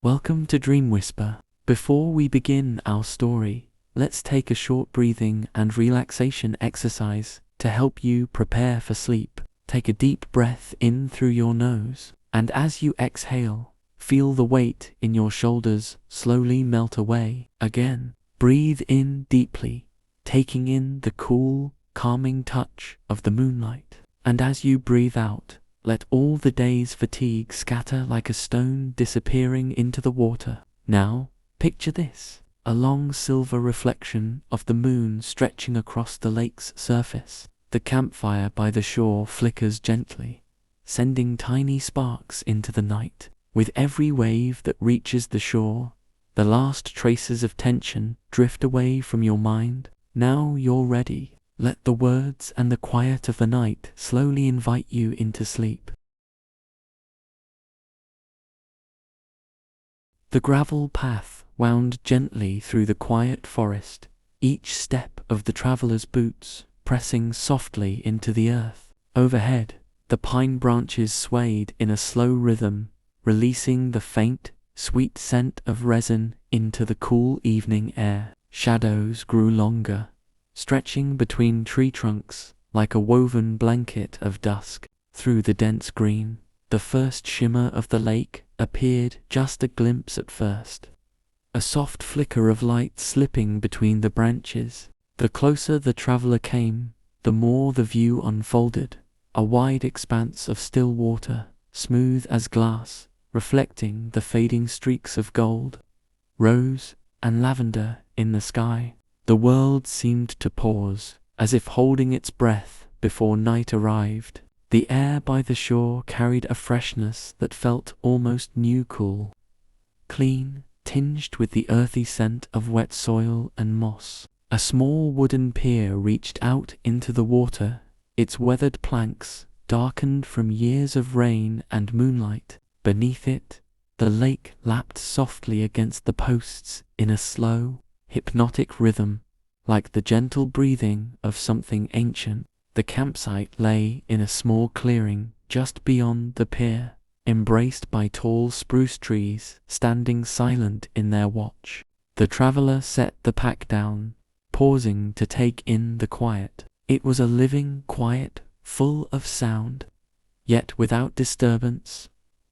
Welcome to Dream Whisper. Before we begin our story, let's take a short breathing and relaxation exercise to help you prepare for sleep. Take a deep breath in through your nose, and as you exhale, feel the weight in your shoulders slowly melt away. Again, breathe in deeply, taking in the cool, calming touch of the moonlight. And as you breathe out, let all the day's fatigue scatter like a stone disappearing into the water. Now, picture this: a long silver reflection of the moon stretching across the lake's surface. The campfire by the shore flickers gently, sending tiny sparks into the night. With every wave that reaches the shore, the last traces of tension drift away from your mind. Now you're ready. Let the words and the quiet of the night slowly invite you into sleep. The gravel path wound gently through the quiet forest, each step of the traveler's boots pressing softly into the earth. Overhead, the pine branches swayed in a slow rhythm, releasing the faint, sweet scent of resin into the cool evening air. Shadows grew longer, stretching between tree trunks like a woven blanket of dusk. Through the dense green, the first shimmer of the lake appeared, just a glimpse at first, a soft flicker of light slipping between the branches. The closer the traveler came, the more the view unfolded, a wide expanse of still water, smooth as glass, reflecting the fading streaks of gold, rose, and lavender in the sky. The world seemed to pause, as if holding its breath before night arrived. The air by the shore carried a freshness that felt almost new, cool, clean, tinged with the earthy scent of wet soil and moss. A small wooden pier reached out into the water, its weathered planks darkened from years of rain and moonlight. Beneath it, the lake lapped softly against the posts in a slow, hypnotic rhythm, like the gentle breathing of something ancient. The campsite lay in a small clearing just beyond the pier, embraced by tall spruce trees standing silent in their watch. The traveler set the pack down, pausing to take in the quiet. It was a living quiet, full of sound, yet without disturbance.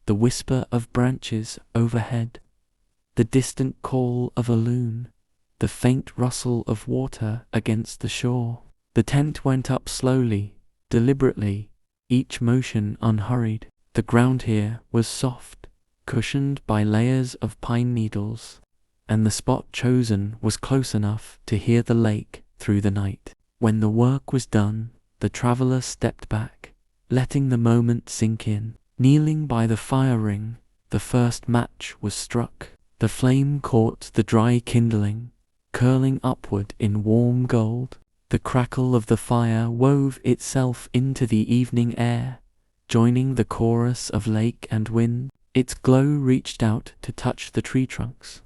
The whisper of branches overhead, the distant call of a loon, the faint rustle of water against the shore. The tent went up slowly, deliberately, each motion unhurried. The ground here was soft, cushioned by layers of pine needles, and the spot chosen was close enough to hear the lake through the night. When the work was done, the traveler stepped back, letting the moment sink in. Kneeling by the fire ring, the first match was struck. The flame caught the dry kindling, curling upward in warm gold. The crackle of the fire wove itself into the evening air, joining the chorus of lake and wind. Its glow reached out to touch the tree trunks,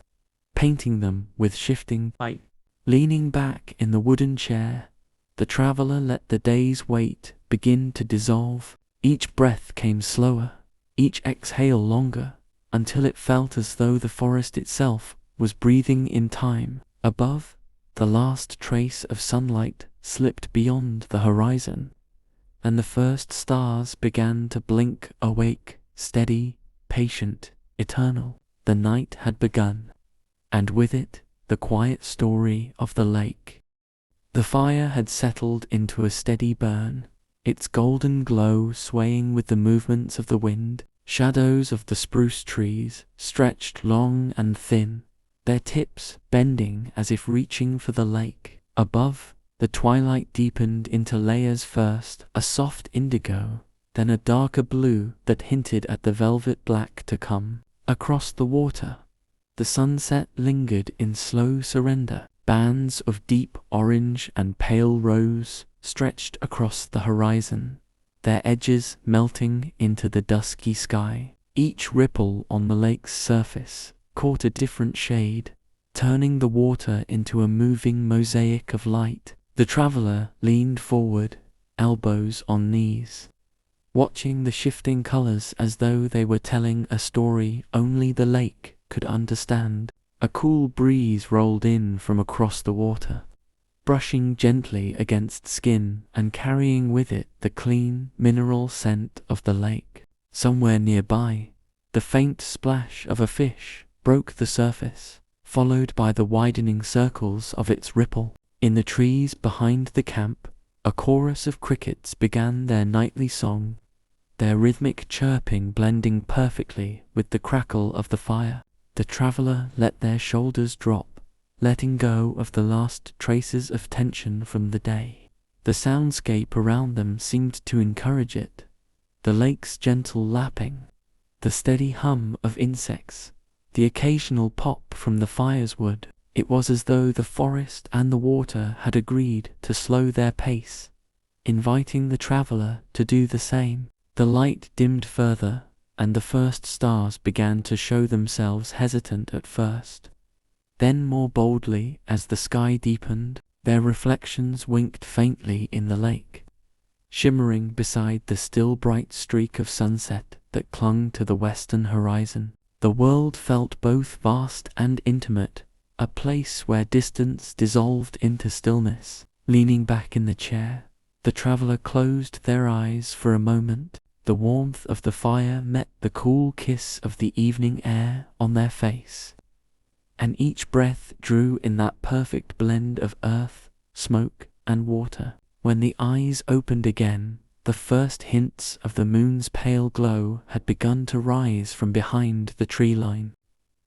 painting them with shifting light. Leaning back in the wooden chair, the traveler let the day's weight begin to dissolve. Each breath came slower, each exhale longer, until it felt as though the forest itself was breathing in time. Above, the last trace of sunlight slipped beyond the horizon, and the first stars began to blink, awake, steady, patient, eternal. The night had begun, and with it, the quiet story of the lake. The fire had settled into a steady burn, its golden glow swaying with the movements of the wind. Shadows of the spruce trees stretched long and thin, their tips bending as if reaching for the lake. Above, the twilight deepened into layers, first a soft indigo, then a darker blue that hinted at the velvet black to come. Across the water, the sunset lingered in slow surrender. Bands of deep orange and pale rose stretched across the horizon, their edges melting into the dusky sky. Each ripple on the lake's surface caught a different shade, turning the water into a moving mosaic of light. The traveler leaned forward, elbows on knees, watching the shifting colors as though they were telling a story only the lake could understand. A cool breeze rolled in from across the water, brushing gently against skin and carrying with it the clean, mineral scent of the lake. Somewhere nearby, the faint splash of a fish broke the surface, followed by the widening circles of its ripple. In the trees behind the camp, a chorus of crickets began their nightly song, their rhythmic chirping blending perfectly with the crackle of the fire. The traveler let their shoulders drop, letting go of the last traces of tension from the day. The soundscape around them seemed to encourage it. The lake's gentle lapping, the steady hum of insects, the occasional pop from the fire's wood. It was as though the forest and the water had agreed to slow their pace, inviting the traveler to do the same. The light dimmed further, and the first stars began to show themselves, hesitant at first, then more boldly as the sky deepened. Their reflections winked faintly in the lake, shimmering beside the still bright streak of sunset that clung to the western horizon. The world felt both vast and intimate, a place where distance dissolved into stillness. Leaning back in the chair, the traveler closed their eyes for a moment. The warmth of the fire met the cool kiss of the evening air on their face, and each breath drew in that perfect blend of earth, smoke, and water. When the eyes opened again, the first hints of the moon's pale glow had begun to rise from behind the tree line.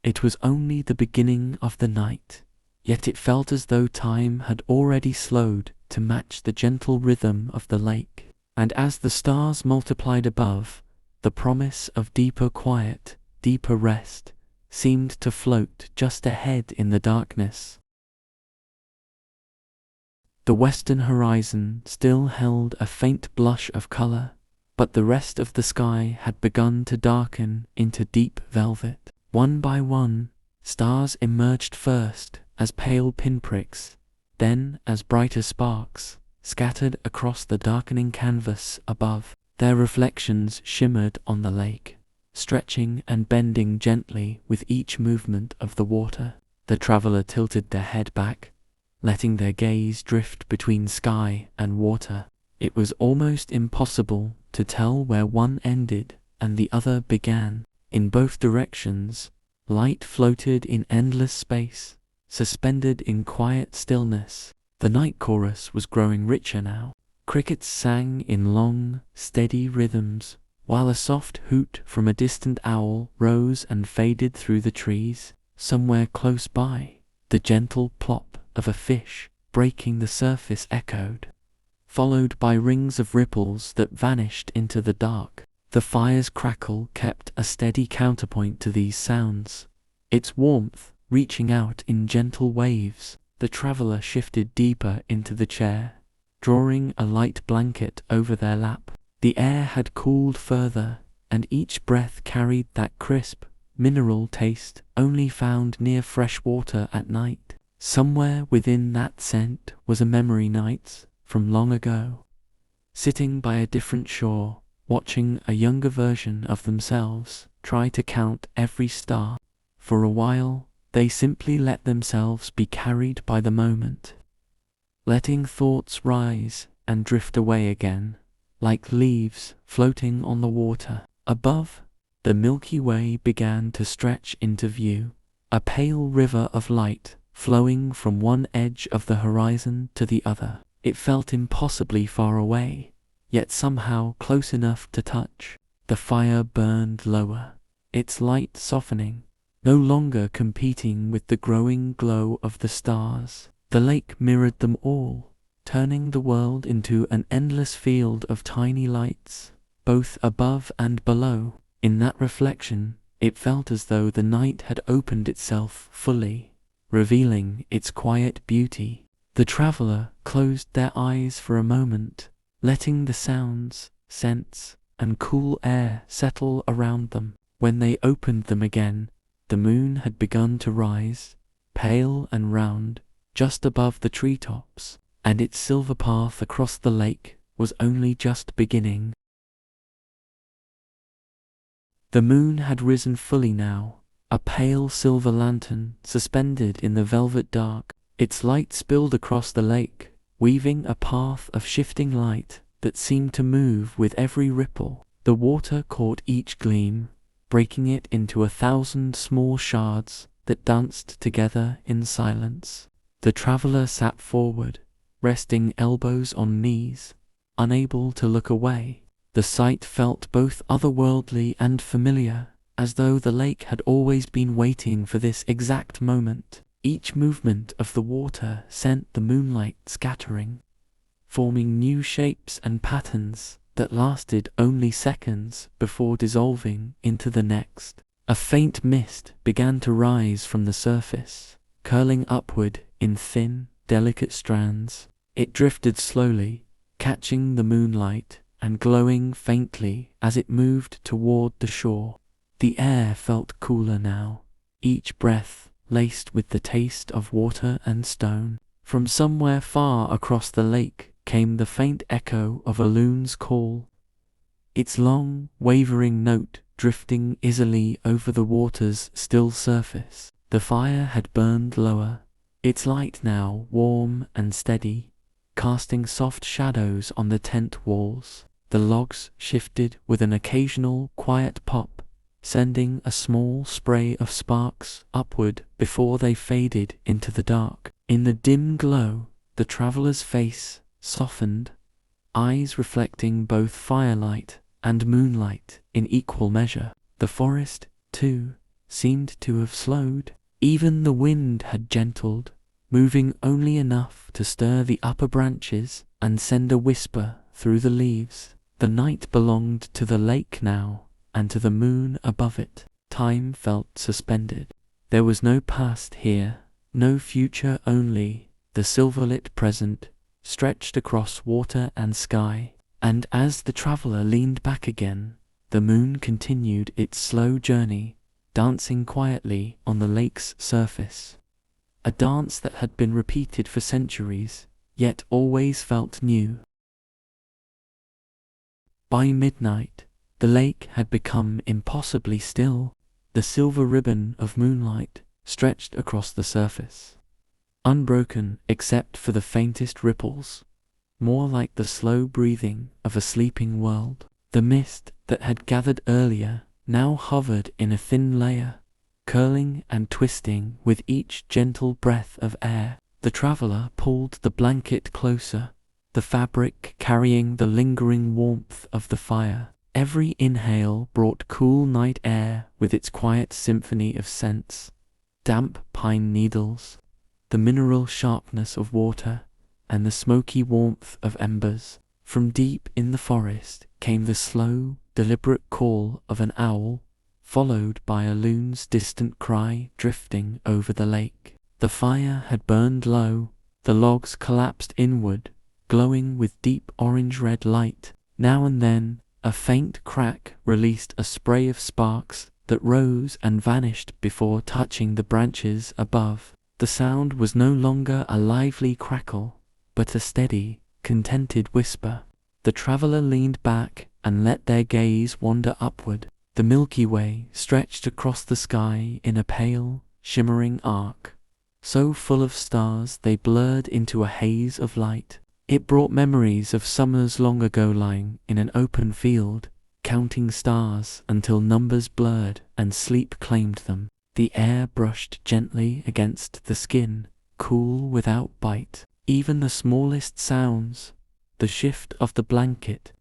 It was only the beginning of the night, yet it felt as though time had already slowed to match the gentle rhythm of the lake. And as the stars multiplied above, the promise of deeper quiet, deeper rest, seemed to float just ahead in the darkness. The western horizon still held a faint blush of color, but the rest of the sky had begun to darken into deep velvet. One by one, stars emerged, first as pale pinpricks, then as brighter sparks, scattered across the darkening canvas above. Their reflections shimmered on the lake, stretching and bending gently with each movement of the water. The traveler tilted their head back, letting their gaze drift between sky and water. It was almost impossible to tell where one ended and the other began. In both directions, light floated in endless space, suspended in quiet stillness. The night chorus was growing richer now. Crickets sang in long, steady rhythms, while a soft hoot from a distant owl rose and faded through the trees. Somewhere close by, the gentle plop of a fish breaking the surface echoed, followed by rings of ripples that vanished into the dark. The fire's crackle kept a steady counterpoint to these sounds, its warmth reaching out in gentle waves. The traveler shifted deeper into the chair, drawing a light blanket over their lap. The air had cooled further, and each breath carried that crisp, mineral taste only found near fresh water at night. Somewhere within that scent was a memory, nights from long ago, sitting by a different shore, watching a younger version of themselves try to count every star. For a while, they simply let themselves be carried by the moment, letting thoughts rise and drift away again, like leaves floating on the water. Above, the Milky Way began to stretch into view, a pale river of light flowing from one edge of the horizon to the other. It felt impossibly far away, yet somehow close enough to touch. The fire burned lower, its light softening, no longer competing with the growing glow of the stars. The lake mirrored them all, turning the world into an endless field of tiny lights, both above and below. In that reflection, it felt as though the night had opened itself fully, revealing its quiet beauty. The traveler closed their eyes for a moment, letting the sounds, scents, and cool air settle around them. When they opened them again, the moon had begun to rise, pale and round, just above the treetops, and its silver path across the lake was only just beginning. The moon had risen fully now, a pale silver lantern suspended in the velvet dark. Its light spilled across the lake, weaving a path of shifting light that seemed to move with every ripple. The water caught each gleam, breaking it into 1,000 small shards that danced together in silence. The traveler sat forward, resting elbows on knees, unable to look away. The sight felt both otherworldly and familiar, as though the lake had always been waiting for this exact moment. Each movement of the water sent the moonlight scattering, forming new shapes and patterns that lasted only seconds before dissolving into the next. A faint mist began to rise from the surface, curling upward in thin, delicate strands. It drifted slowly, catching the moonlight and glowing faintly as it moved toward the shore. The air felt cooler now, each breath laced with the taste of water and stone. From somewhere far across the lake came the faint echo of a loon's call, its long, wavering note drifting easily over the water's still surface. The fire had burned lower, its light now warm and steady, casting soft shadows on the tent walls. The logs shifted with an occasional quiet pop, sending a small spray of sparks upward before they faded into the dark. In the dim glow, the traveler's face softened, eyes reflecting both firelight and moonlight in equal measure. The forest, too, seemed to have slowed. Even the wind had gentled, moving only enough to stir the upper branches and send a whisper through the leaves. The night belonged to the lake now, and to the moon above it. Time felt suspended. There was no past here, no future, only the silver-lit present stretched across water and sky. And as the traveler leaned back again, the moon continued its slow journey, dancing quietly on the lake's surface. A dance that had been repeated for centuries, yet always felt new. By midnight, the lake had become impossibly still. The silver ribbon of moonlight stretched across the surface, unbroken except for the faintest ripples, more like the slow breathing of a sleeping world. The mist that had gathered earlier now hovered in a thin layer, curling and twisting with each gentle breath of air. The traveler pulled the blanket closer, the fabric carrying the lingering warmth of the fire. Every inhale brought cool night air with its quiet symphony of scents, damp pine needles, the mineral sharpness of water, and the smoky warmth of embers. From deep in the forest came the slow, deliberate call of an owl, followed by a loon's distant cry drifting over the lake. The fire had burned low, the logs collapsed inward, glowing with deep orange-red light. Now and then, a faint crack released a spray of sparks that rose and vanished before touching the branches above. The sound was no longer a lively crackle, but a steady, contented whisper. The traveler leaned back and let their gaze wander upward. The Milky Way stretched across the sky in a pale, shimmering arc, so full of stars they blurred into a haze of light. It brought memories of summers long ago lying in an open field, counting stars until numbers blurred and sleep claimed them. The air brushed gently against the skin, cool without bite. Even the smallest sounds, the shift of the blanket,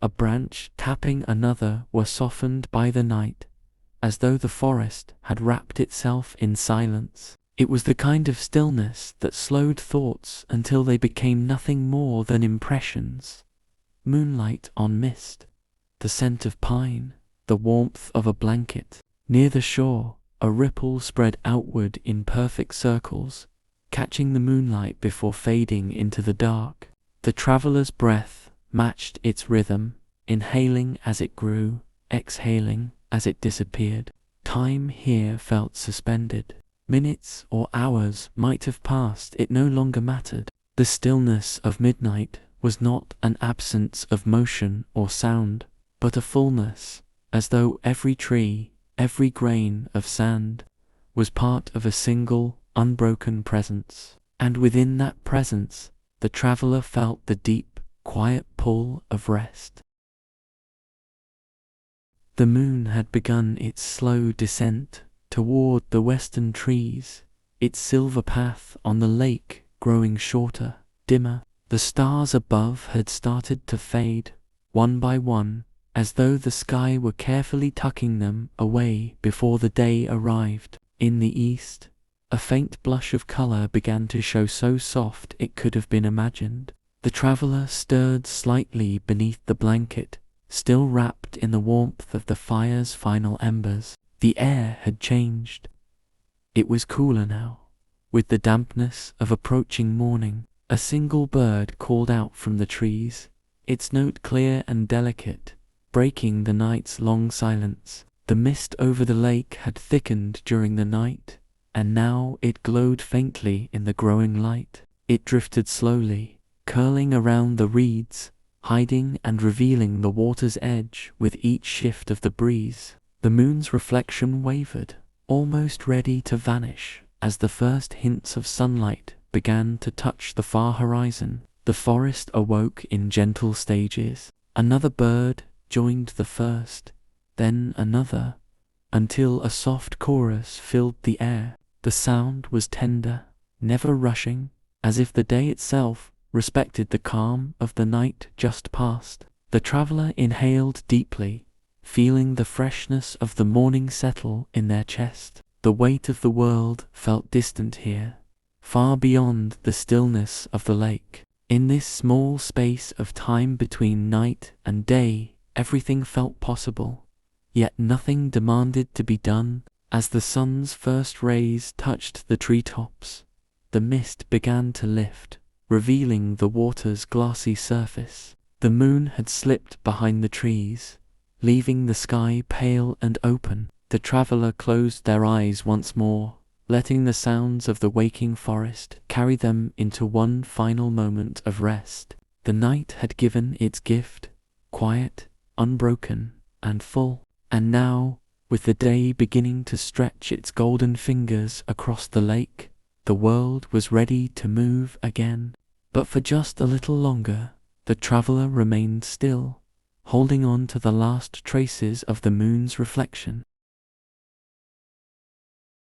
a branch tapping another, were softened by the night, as though the forest had wrapped itself in silence. It was the kind of stillness that slowed thoughts until they became nothing more than impressions. Moonlight on mist, the scent of pine, the warmth of a blanket. Near the shore, a ripple spread outward in perfect circles, catching the moonlight before fading into the dark. The traveler's breath matched its rhythm, inhaling as it grew, exhaling as it disappeared. Time here felt suspended. Minutes or hours might have passed, it no longer mattered. The stillness of midnight was not an absence of motion or sound, but a fullness, as though every tree, every grain of sand, was part of a single, unbroken presence. And within that presence, the traveler felt the deep, quiet pull of rest. The moon had begun its slow descent toward the western trees, its silver path on the lake growing shorter, dimmer. The stars above had started to fade, one by one, as though the sky were carefully tucking them away before the day arrived. In the east, a faint blush of color began to show, so soft it could have been imagined. The traveler stirred slightly beneath the blanket, still wrapped in the warmth of the fire's final embers. The air had changed. It was cooler now, with the dampness of approaching morning. A single bird called out from the trees, its note clear and delicate, breaking the night's long silence. The mist over the lake had thickened during the night, and now it glowed faintly in the growing light. It drifted slowly, curling around the reeds, hiding and revealing the water's edge with each shift of the breeze. The moon's reflection wavered, almost ready to vanish, as the first hints of sunlight began to touch the far horizon. The forest awoke in gentle stages. Another bird joined the first, then another, until a soft chorus filled the air. The sound was tender, never rushing, as if the day itself respected the calm of the night just past. The traveler inhaled deeply, feeling the freshness of the morning settle in their chest. The weight of the world felt distant here, far beyond the stillness of the lake. In this small space of time between night and day, everything felt possible, yet nothing demanded to be done. As the sun's first rays touched the treetops, the mist began to lift, revealing the water's glassy surface. The moon had slipped behind the trees, leaving the sky pale and open. The traveler closed their eyes once more, letting the sounds of the waking forest carry them into one final moment of rest. The night had given its gift, quiet, unbroken, and full. And now, with the day beginning to stretch its golden fingers across the lake, the world was ready to move again. But for just a little longer, the traveler remained still, holding on to the last traces of the moon's reflection.